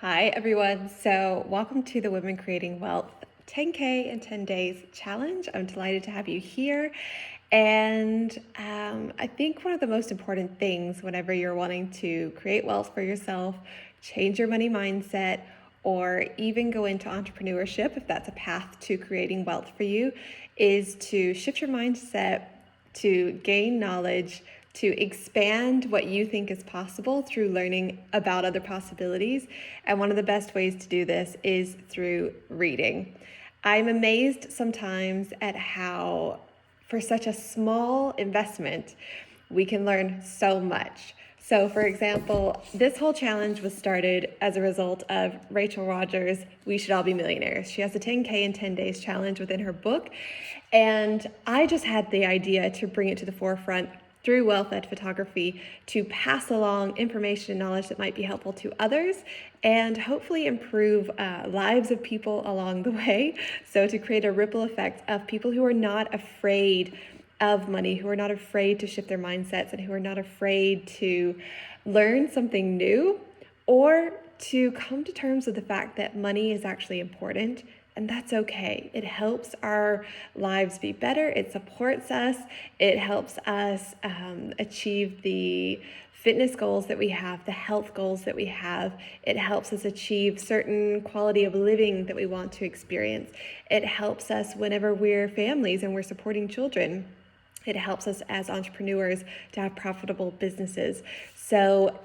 Hi everyone, so welcome to the Women Creating Wealth 10K in 10 Days Challenge. I'm delighted to have you here. And I think one of the most important things whenever you're wanting to create wealth for yourself, change your money mindset, or even go into entrepreneurship, if that's a path to creating wealth for you, is to shift your mindset, to gain knowledge, to expand what you think is possible through learning about other possibilities. And one of the best ways to do this is through reading. I'm amazed sometimes at how, for such a small investment, we can learn so much. So, for example, this whole challenge was started as a result of Rachel Rogers' We Should All Be Millionaires. She has a 10K in 10 Days challenge within her book. And I just had the idea to bring it to the forefront through Wealth Ed Photography to pass along information and knowledge that might be helpful to others and hopefully improve lives of people along the way. So to create a ripple effect of people who are not afraid of money, who are not afraid to shift their mindsets, and who are not afraid to learn something new or to come to terms with the fact that money is actually important. And that's okay. It helps our lives be better. It supports us. It helps us achieve the fitness goals that we have, the health goals that we have. It helps us achieve certain quality of living that we want to experience. It helps us whenever we're families and we're supporting children. It helps us as entrepreneurs to have profitable businesses. So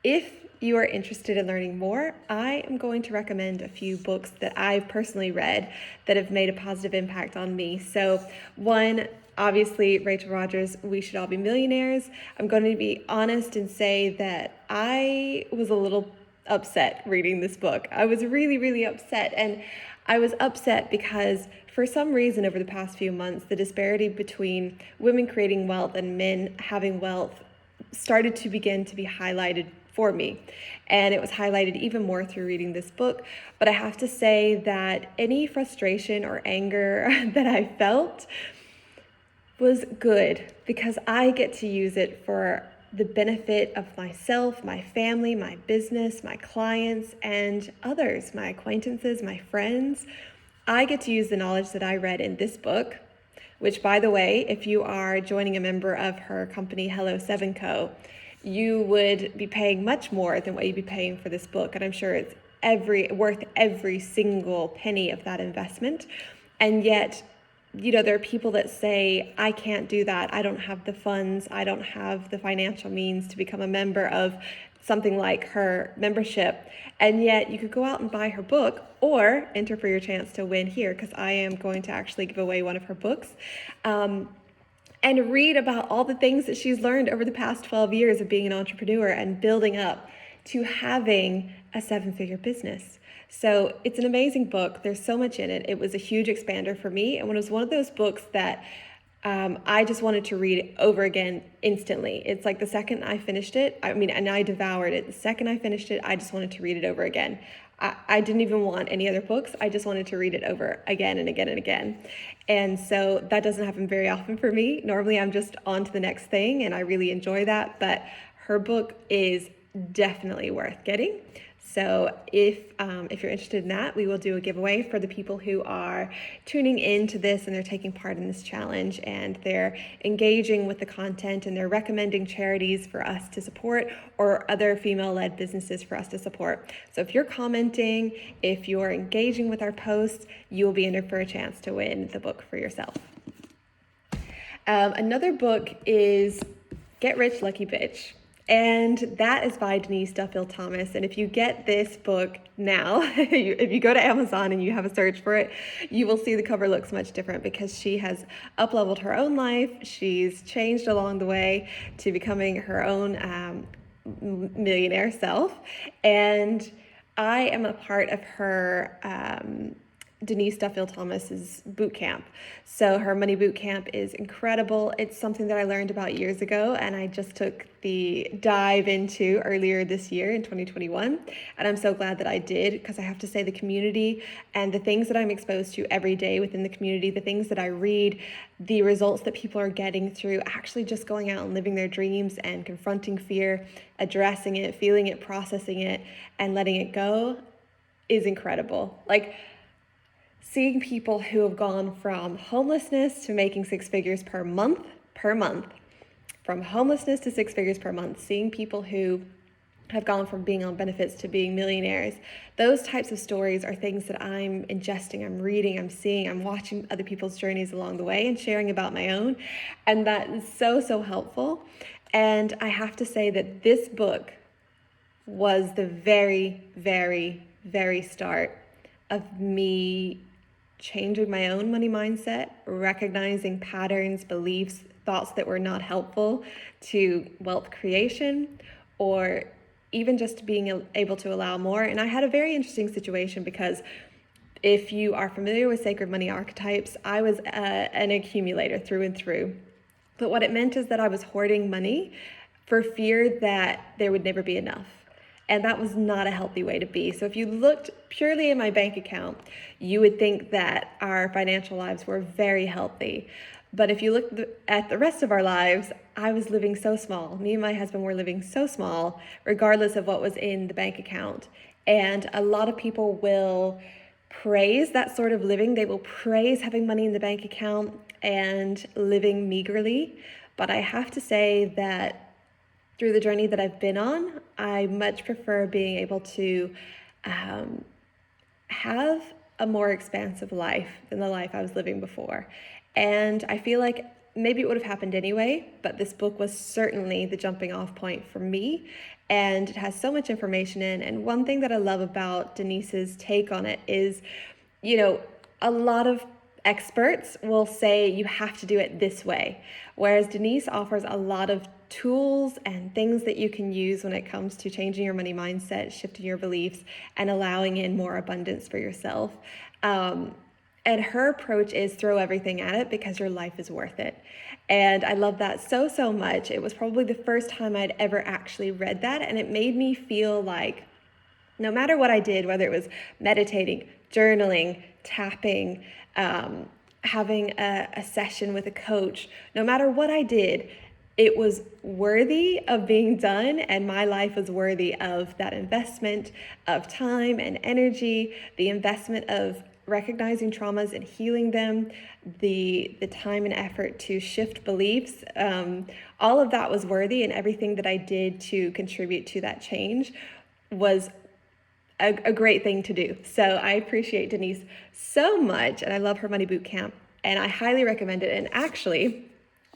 if you are interested in learning more, I am going to recommend a few books that I've personally read that have made a positive impact on me. So one, obviously, Rachel Rogers' We Should All Be Millionaires. I'm going to be honest and say that I was a little upset reading this book. I was really, really upset. And I was upset because for some reason over the past few months, the disparity between women creating wealth and men having wealth started to begin to be highlighted for me. And it was highlighted even more through reading this book. But I have to say that any frustration or anger that I felt was good because I get to use it for the benefit of myself, my family, my business, my clients, and others, my acquaintances, my friends. I get to use the knowledge that I read in this book, which, by the way, if you are joining a member of her company, Hello 7 Co., you would be paying much more than what you'd be paying for this book. And I'm sure it's worth every single penny of that investment. And yet, there are people that say, I can't do that. I don't have the funds. I don't have the financial means to become a member of something like her membership. And yet you could go out and buy her book or enter for your chance to win here, because I am going to actually give away one of her books. And read about all the things that she's learned over the past 12 years of being an entrepreneur and building up to having a 7-figure business. So it's an amazing book. There's so much in it. It was a huge expander for me. And it was one of those books that I just wanted to read it over again instantly. It's like the second I finished it, and I devoured it. The second I finished it, I just wanted to read it over again. I didn't even want any other books. I just wanted to read it over again and again and again. And so that doesn't happen very often for me. Normally I'm just on to the next thing and I really enjoy that. But her book is definitely worth getting. So if you're interested in that, we will do a giveaway for the people who are tuning into this and they're taking part in this challenge and they're engaging with the content and they're recommending charities for us to support or other female-led businesses for us to support. So if you're commenting, if you're engaging with our posts, you will be in for a chance to win the book for yourself. Another book is Get Rich, Lucky Bitch. And that is by Denise Duffield Thomas. And if you get this book now, if you go to Amazon and you have a search for it, you will see the cover looks much different because she has up-leveled her own life. She's changed along the way to becoming her own millionaire self. And I am a part of her Denise Duffield Thomas's boot camp. So her money boot camp is incredible. It's something that I learned about years ago, and I just took the dive into earlier this year in 2021. And I'm so glad that I did, because I have to say the community and the things that I'm exposed to every day within the community, the things that I read, the results that people are getting through actually just going out and living their dreams and confronting fear, addressing it, feeling it, processing it, and letting it go is incredible. Like, seeing people who have gone from homelessness to making six figures per month, from homelessness to six figures per month, seeing people who have gone from being on benefits to being millionaires. Those types of stories are things that I'm ingesting, I'm reading, I'm seeing, I'm watching other people's journeys along the way and sharing about my own. And that is so helpful. And I have to say that this book was the very start of me changing my own money mindset, recognizing patterns, beliefs, thoughts that were not helpful to wealth creation, or even just being able to allow more. And I had a very interesting situation, because if you are familiar with sacred money archetypes, I was an accumulator through and through. But what it meant is that I was hoarding money for fear that there would never be enough. And that was not a healthy way to be. So if you looked purely in my bank account, you would think that our financial lives were very healthy. But if you look at the rest of our lives, I was living so small. Me and my husband were living so small, regardless of what was in the bank account. And a lot of people will praise that sort of living. They will praise having money in the bank account and living meagerly. But I have to say that through the journey that I've been on, I much prefer being able to have a more expansive life than the life I was living before. And I feel like maybe it would have happened anyway, but this book was certainly the jumping off point for me. And it has so much information in. And one thing that I love about Denise's take on it is, a lot of experts will say you have to do it this way, whereas Denise offers a lot of tools and things that you can use when it comes to changing your money mindset, shifting your beliefs, and allowing in more abundance for yourself. And her approach is throw everything at it, because your life is worth it. And I love that so much. It was probably the first time I'd ever actually read that, and it made me feel like no matter what I did, whether it was meditating, journaling, tapping, having a session with a coach, no matter what I did, it was worthy of being done, and my life was worthy of that investment of time and energy, the investment of recognizing traumas and healing them, the time and effort to shift beliefs. All of that was worthy, and everything that I did to contribute to that change was a great thing to do. So I appreciate Denise so much, and I love her money boot camp, and I highly recommend it. And actually,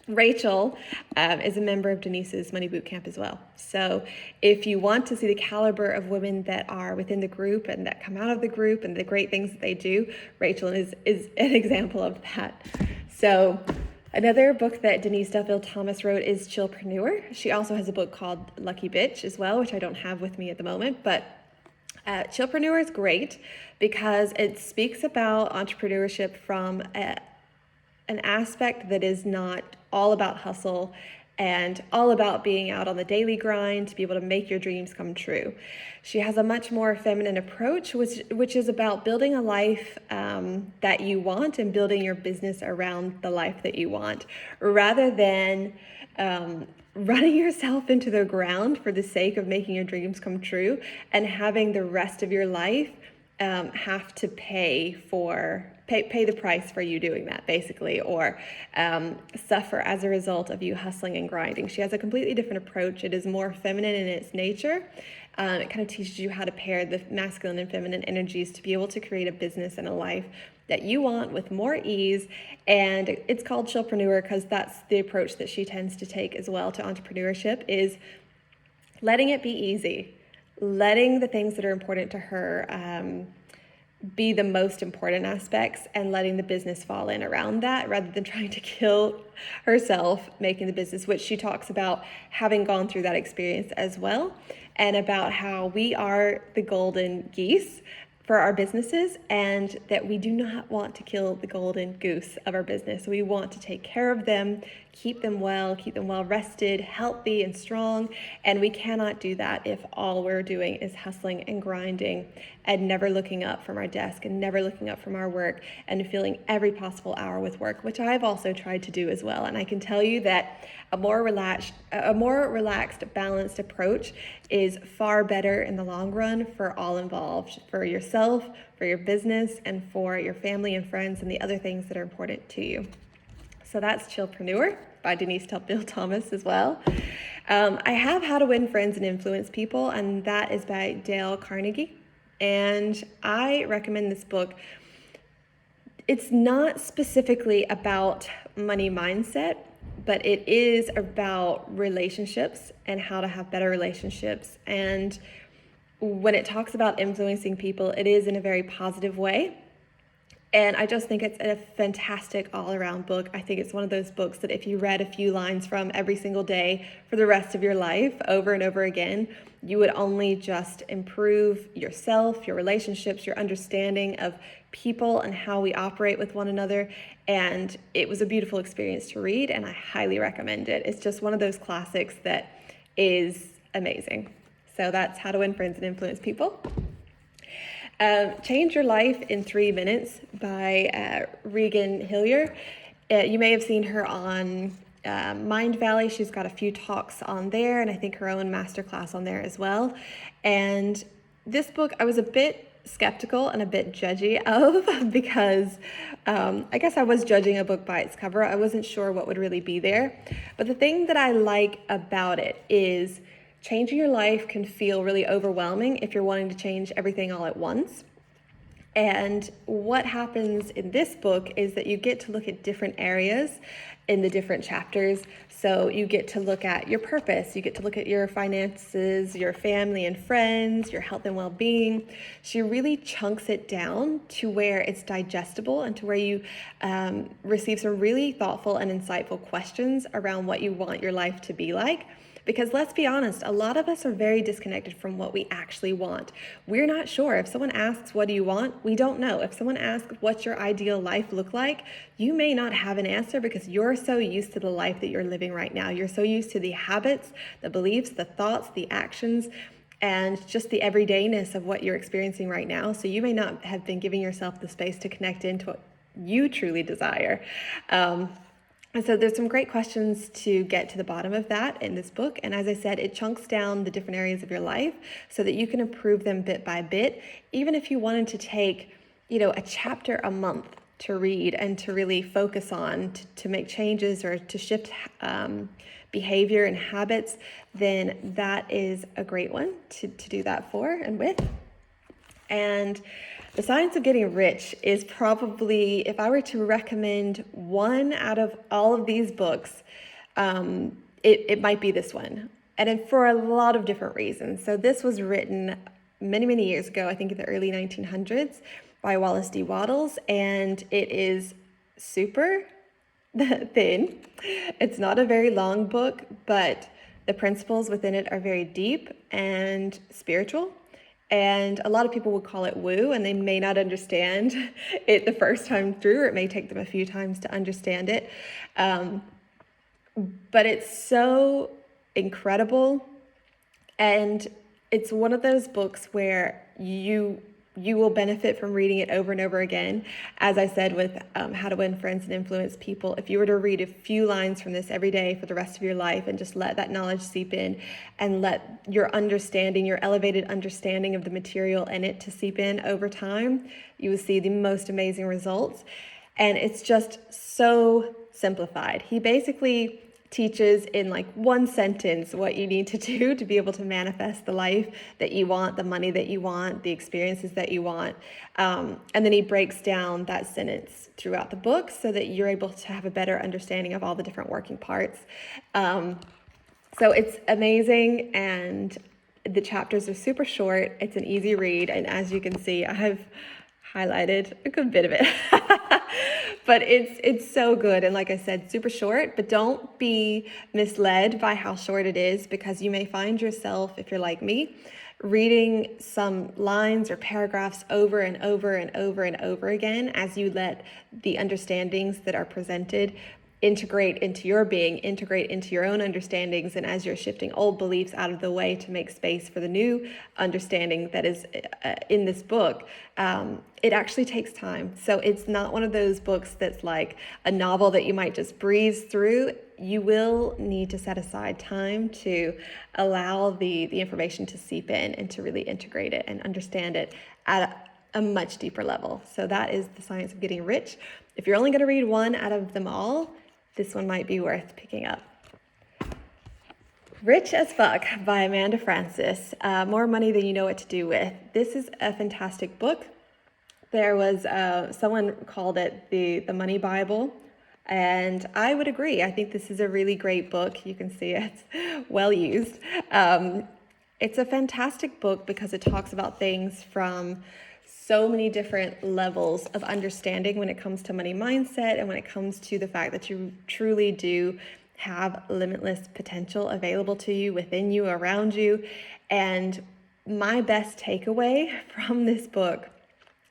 Rachel is a member of Denise's money boot camp as well. So if you want to see the caliber of women that are within the group and that come out of the group and the great things that they do, Rachel is an example of that. So another book that Denise Duffield Thomas wrote is Chillpreneur. She also has a book called Lucky Bitch as well, which I don't have with me at the moment, but Chillpreneur is great because it speaks about entrepreneurship from an aspect that is not all about hustle and all about being out on the daily grind to be able to make your dreams come true. She has a much more feminine approach, which is about building a life that you want and building your business around the life that you want, rather than running yourself into the ground for the sake of making your dreams come true and having the rest of your life have to pay the price for you doing that, basically, or suffer as a result of you hustling and grinding. She has a completely different approach. It is more feminine in its nature. It kind of teaches you how to pair the masculine and feminine energies to be able to create a business and a life that you want with more ease. And it's called Chillpreneur because that's the approach that she tends to take as well to entrepreneurship, is letting it be easy, letting the things that are important to her be the most important aspects, and letting the business fall in around that, rather than trying to kill herself making the business, which she talks about having gone through that experience as well, and about how we are the golden geese for our businesses, and that we do not want to kill the golden goose of our business. We want to take care of them, keep them well rested, healthy, and strong. And we cannot do that if all we're doing is hustling and grinding and never looking up from our desk and never looking up from our work and filling every possible hour with work, which I've also tried to do as well. And I can tell you that a more relaxed, balanced approach is far better in the long run for all involved, for yourself, for your business, and for your family and friends and the other things that are important to you. So that's Chillpreneur by Denise Bill Thomas as well. I have How to Win Friends and Influence People, and that is by Dale Carnegie. And I recommend this book. It's not specifically about money mindset, but it is about relationships and how to have better relationships. And when it talks about influencing people, it is in a very positive way. And I just think it's a fantastic all-around book. I think it's one of those books that if you read a few lines from every single day for the rest of your life over and over again, you would only just improve yourself, your relationships, your understanding of people and how we operate with one another. And it was a beautiful experience to read, and I highly recommend it. It's just one of those classics that is amazing. So that's How to Win Friends and Influence People. Change Your Life in 3 Minutes by Regan Hillier. You may have seen her on Mind Valley. She's got a few talks on there, and I think her own masterclass on there as well. And this book, I was a bit skeptical and a bit judgy of because I guess I was judging a book by its cover. I wasn't sure what would really be there. But the thing that I like about it is changing your life can feel really overwhelming if you're wanting to change everything all at once. And what happens in this book is that you get to look at different areas in the different chapters. So you get to look at your purpose, you get to look at your finances, your family and friends, your health and well-being. She really chunks it down to where it's digestible and to where you receive some really thoughtful and insightful questions around what you want your life to be like. Because let's be honest, a lot of us are very disconnected from what we actually want. We're not sure. If someone asks, what do you want? We don't know. If someone asks, what's your ideal life look like? You may not have an answer because you're so used to the life that you're living right now. You're so used to the habits, the beliefs, the thoughts, the actions, and just the everydayness of what you're experiencing right now. So you may not have been giving yourself the space to connect into what you truly desire. And so there's some great questions to get to the bottom of that in this book. And as I said, it chunks down the different areas of your life so that you can improve them bit by bit. Even if you wanted to take, a chapter a month to read and to really focus on, to make changes or to shift behavior and habits, then that is a great one to do that for and with. And The Science of Getting Rich is probably, if I were to recommend one out of all of these books, it might be this one. And for a lot of different reasons. So this was written many, many years ago, I think in the early 1900s, by Wallace D. Wattles, and it is super thin. It's not a very long book, but the principles within it are very deep and spiritual. And a lot of people would call it woo, and they may not understand it the first time through, or it may take them a few times to understand it. But it's so incredible, and it's one of those books where you will benefit from reading it over and over again. As I said with How to Win Friends and Influence People, if you were to read a few lines from this every day for the rest of your life and just let that knowledge seep in and let your understanding, your elevated understanding of the material in it to seep in over time, you will see the most amazing results. And it's just so simplified. He basically teaches in like one sentence what you need to do to be able to manifest the life that you want, the money that you want, the experiences that you want. And then he breaks down that sentence throughout the book so that you're able to have a better understanding of all the different working parts. So it's amazing, and the chapters are super short. It's an easy read, and as you can see, I have highlighted a good bit of it. But it's so good, and like I said, super short, but don't be misled by how short it is, because you may find yourself, if you're like me, reading some lines or paragraphs over and over and over and over again as you let the understandings that are presented integrate into your being, integrate into your own understandings, and as you're shifting old beliefs out of the way to make space for the new understanding that is in this book, it actually takes time. So it's not one of those books that's like a novel that you might just breeze through. You will need to set aside time to allow the information to seep in and to really integrate it and understand it at a much deeper level. So that is The Science of Getting Rich. If you're only going to read one out of them all, this one might be worth picking up. Rich as Fuck by Amanda Frances. More Money Than You Know What to Do With. This is a fantastic book. There was someone called it the Money Bible, and I would agree. I think this is a really great book. You can see it's well used. It's a fantastic book because it talks about things from so many different levels of understanding when it comes to money mindset and when it comes to the fact that you truly do have limitless potential available to you, within you, around you. And my best takeaway from this book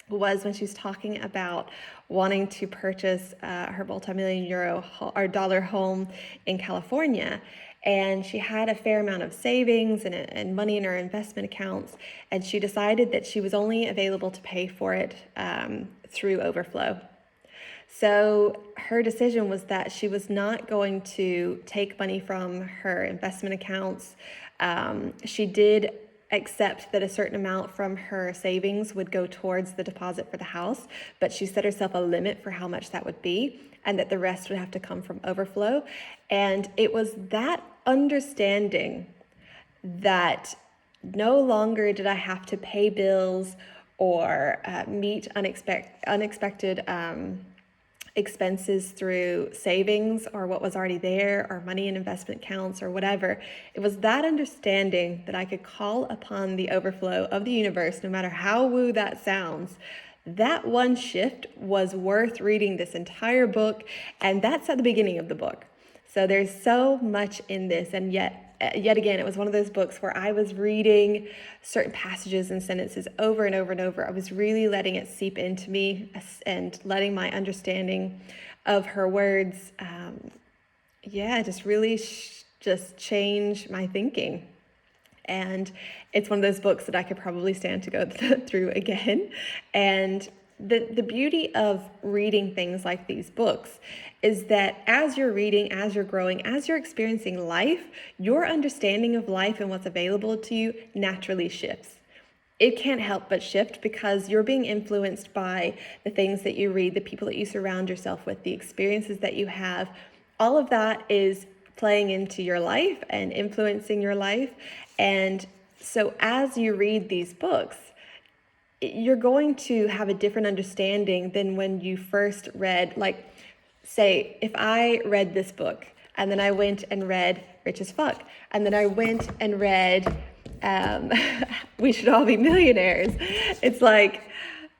was when she was talking about wanting to purchase her multi-million euro or dollar home in California. And she had a fair amount of savings and money in her investment accounts. And she decided that she was only available to pay for it through overflow. So her decision was that she was not going to take money from her investment accounts. She did accept that a certain amount from her savings would go towards the deposit for the house, but she set herself a limit for how much that would be, and that the rest would have to come from overflow. And it was that understanding that no longer did I have to pay bills or meet unexpected expenses through savings or what was already there or money in investment accounts or whatever. It was that understanding that I could call upon the overflow of the universe, no matter how woo that sounds. That one shift was worth reading this entire book, and that's at the beginning of the book. So there's so much in this, and yet again, it was one of those books where I was reading certain passages and sentences over and over and over. I was really letting it seep into me and letting my understanding of her words, just really just change my thinking. And it's one of those books that I could probably stand to go through again. And the beauty of reading things like these books is that as you're reading, as you're growing, as you're experiencing life, your understanding of life and what's available to you naturally shifts. It can't help but shift because you're being influenced by the things that you read, the people that you surround yourself with, the experiences that you have. All of that is playing into your life and influencing your life. And so as you read these books, you're going to have a different understanding than when you first read, like, say, if I read this book and then I went and read Rich as Fuck, and then I went and read We Should All Be Millionaires. It's like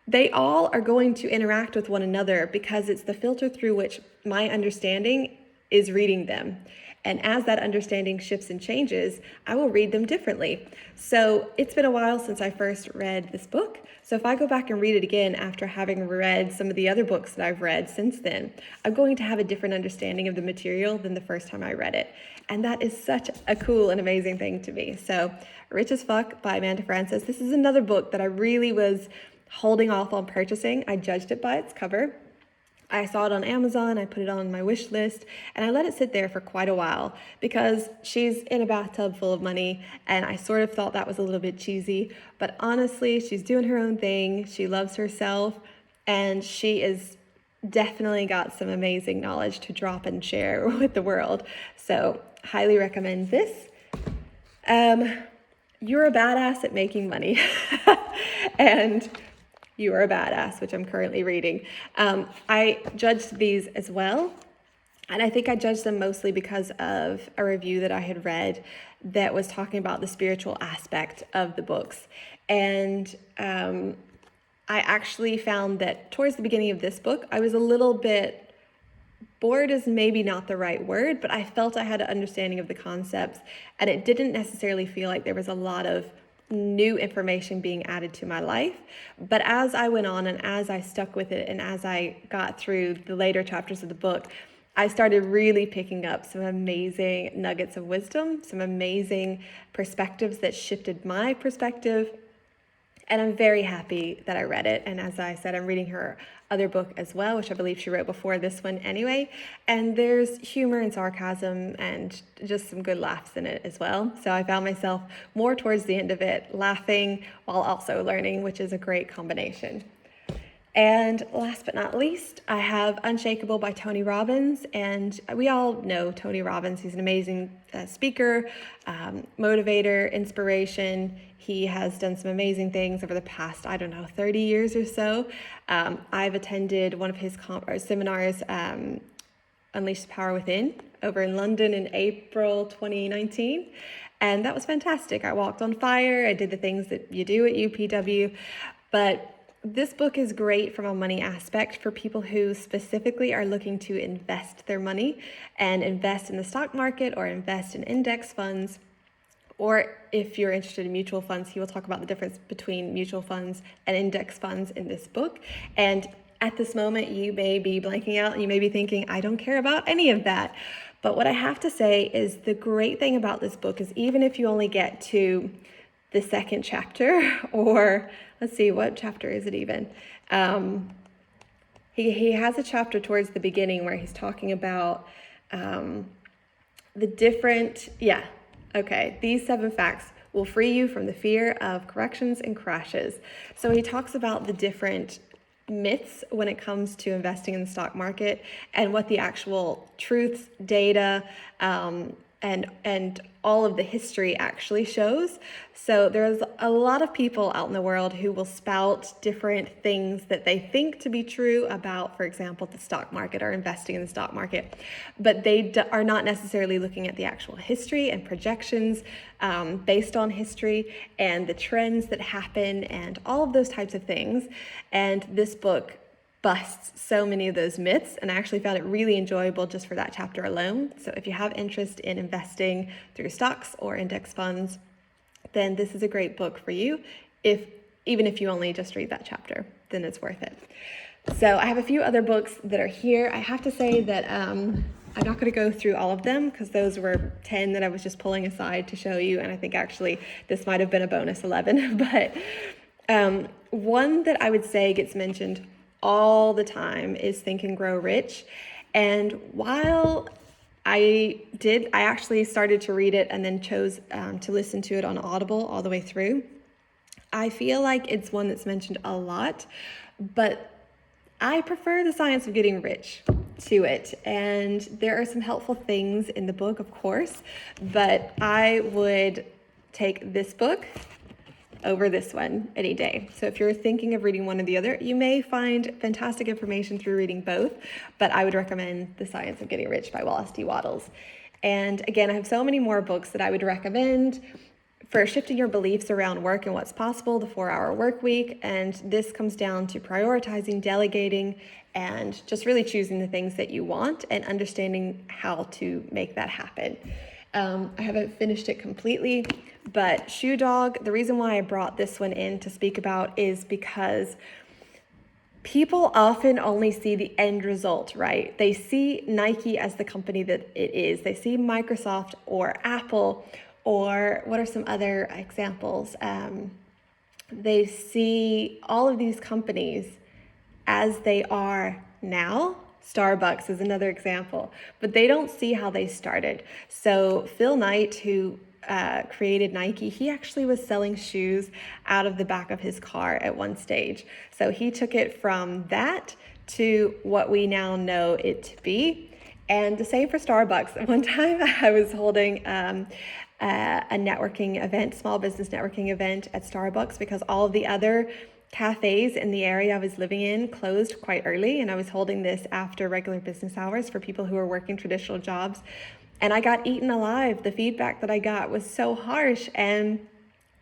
they all are going to interact with one another because it's the filter through which my understanding is reading them. And as that understanding shifts and changes, I will read them differently. So it's been a while since I first read this book. So if I go back and read it again after having read some of the other books that I've read since then, I'm going to have a different understanding of the material than the first time I read it. And that is such a cool and amazing thing to me. So Rich as Fuck by Amanda Frances. This is another book that I really was holding off on purchasing. I judged it by its cover. I saw it on Amazon, I put it on my wish list, and I let it sit there for quite a while because she's in a bathtub full of money, and I sort of thought that was a little bit cheesy, but honestly, she's doing her own thing, she loves herself, and she is definitely got some amazing knowledge to drop and share with the world. So, highly recommend this. You're a badass at making money. And You Are a Badass, which I'm currently reading. I judged these as well, and I think I judged them mostly because of a review that I had read that was talking about the spiritual aspect of the books. And I actually found that towards the beginning of this book, I was a little bit bored is maybe not the right word, but I felt I had an understanding of the concepts, and it didn't necessarily feel like there was a lot of new information being added to my life. But as I went on and as I stuck with it and as I got through the later chapters of the book, I started really picking up some amazing nuggets of wisdom, some amazing perspectives that shifted my perspective. And I'm very happy that I read it. And as I said, I'm reading her other book as well, which I believe she wrote before this one anyway. And there's humor and sarcasm and just some good laughs in it as well. So I found myself more towards the end of it laughing while also learning, which is a great combination. And last but not least, I have Unshakable by Tony Robbins. And we all know Tony Robbins. He's an amazing speaker, motivator, inspiration. He has done some amazing things over the past, 30 years or so. I've attended one of his seminars, Unleash the Power Within, over in London in April 2019. And that was fantastic. I walked on fire. I did the things that you do at UPW. But this book is great from a money aspect for people who specifically are looking to invest their money and invest in the stock market or invest in index funds. Or if you're interested in mutual funds, he will talk about the difference between mutual funds and index funds in this book. And at this moment, you may be blanking out and you may be thinking, I don't care about any of that. But what I have to say is the great thing about this book is even if you only get to the second chapter, or let's see, what chapter is it even? He has a chapter towards the beginning where he's talking about the different, these 7 facts will free you from the fear of corrections and crashes. So he talks about the different myths when it comes to investing in the stock market and what the actual truths, data, and all of the history actually shows. So there's a lot of people out in the world who will spout different things that they think to be true about, for example, the stock market or investing in the stock market, but they are not necessarily looking at the actual history and projections based on history and the trends that happen and all of those types of things. And this book busts so many of those myths, and I actually found it really enjoyable just for that chapter alone. So if you have interest in investing through stocks or index funds, then this is a great book for you. Even if you only just read that chapter, then it's worth it. So I have a few other books that are here. I have to say that I'm not going to go through all of them because those were 10 that I was just pulling aside to show you, and I think actually this might have been a bonus 11. But one that I would say gets mentioned all the time is Think and Grow Rich. And while I actually started to read it and then chose to listen to it on Audible all the way through. I feel like it's one that's mentioned a lot, but I prefer The Science of Getting Rich to it. And there are some helpful things in the book, of course, but I would take this book over this one any day. So if you're thinking of reading one or the other, you may find fantastic information through reading both, but I would recommend The Science of Getting Rich by Wallace D. Wattles. And again, I have so many more books that I would recommend for shifting your beliefs around work and what's possible, the 4-hour work week. And this comes down to prioritizing, delegating, and just really choosing the things that you want and understanding how to make that happen. I haven't finished it completely, but Shoe Dog, the reason why I brought this one in to speak about is because people often only see the end result, right? They see Nike as the company that it is. They see Microsoft or Apple, or what are some other examples? They see all of these companies as they are now. Starbucks is another example, but they don't see how they started. So Phil Knight, who created Nike, he actually was selling shoes out of the back of his car at one stage. So he took it from that to what we now know it to be. And the same for Starbucks. One time I was holding a networking event, small business networking event at Starbucks, because all of the other cafes in the area I was living in closed quite early, and I was holding this after regular business hours for people who are working traditional jobs, and I got eaten alive. The feedback that I got was so harsh, and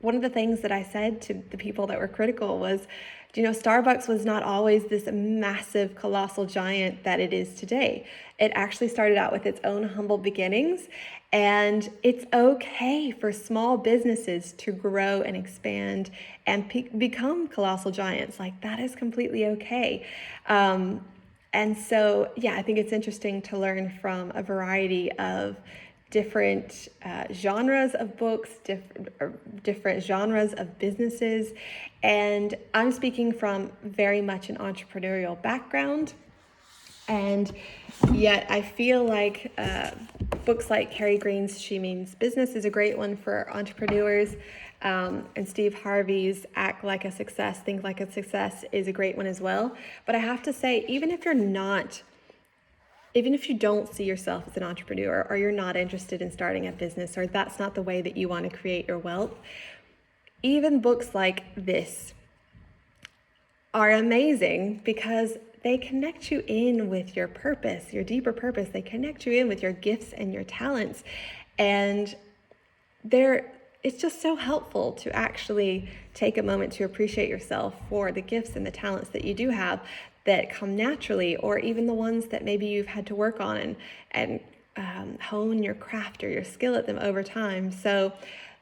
one of the things that I said to the people that were critical was, Starbucks was not always this massive, colossal giant that it is today. It actually started out with its own humble beginnings, and it's okay for small businesses to grow and expand and become colossal giants. Like, that is completely okay. And so, yeah, I think it's interesting to learn from a variety of different genres of books, different genres of businesses. And I'm speaking from very much an entrepreneurial background. And yet I feel like books like Carrie Green's She Means Business is a great one for entrepreneurs. And Steve Harvey's Act Like a Success, Think Like a Success is a great one as well. But I have to say, even if you don't see yourself as an entrepreneur, or you're not interested in starting a business, or that's not the way that you want to create your wealth, even books like this are amazing because they connect you in with your purpose, your deeper purpose. They connect you in with your gifts and your talents. And it's just so helpful to actually take a moment to appreciate yourself for the gifts and the talents that you do have that come naturally, or even the ones that maybe you've had to work on and hone your craft or your skill at them over time. So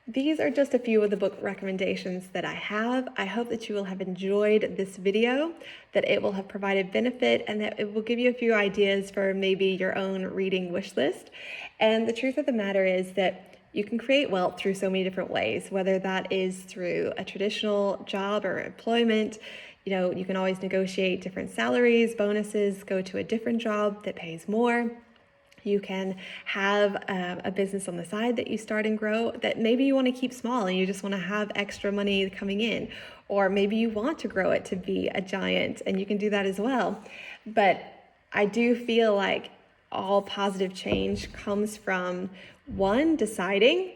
these are just a few of the book recommendations that I have. I hope that you will have enjoyed this video, that it will have provided benefit, and that it will give you a few ideas for maybe your own reading wish list. And the truth of the matter is that you can create wealth through so many different ways, whether that is through a traditional job or employment. You can always negotiate different salaries, bonuses, go to a different job that pays more. You can have a business on the side that you start and grow that maybe you want to keep small and you just want to have extra money coming in. Or maybe you want to grow it to be a giant, and you can do that as well. But I do feel like all positive change comes from, one, deciding,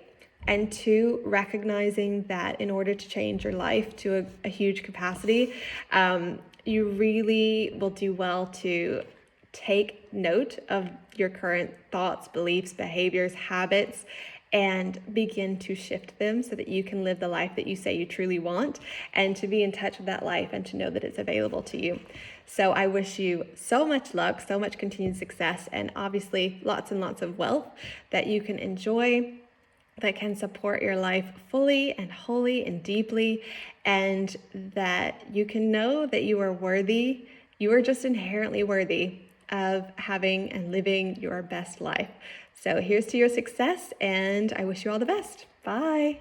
and two, recognizing that in order to change your life to a huge capacity, you really will do well to take note of your current thoughts, beliefs, behaviors, habits, and begin to shift them so that you can live the life that you say you truly want, and to be in touch with that life and to know that it's available to you. So I wish you so much luck, so much continued success, and obviously lots and lots of wealth that you can enjoy, that can support your life fully and wholly and deeply, and that you can know that you are worthy. You are just inherently worthy of having and living your best life. So here's to your success, and I wish you all the best. Bye.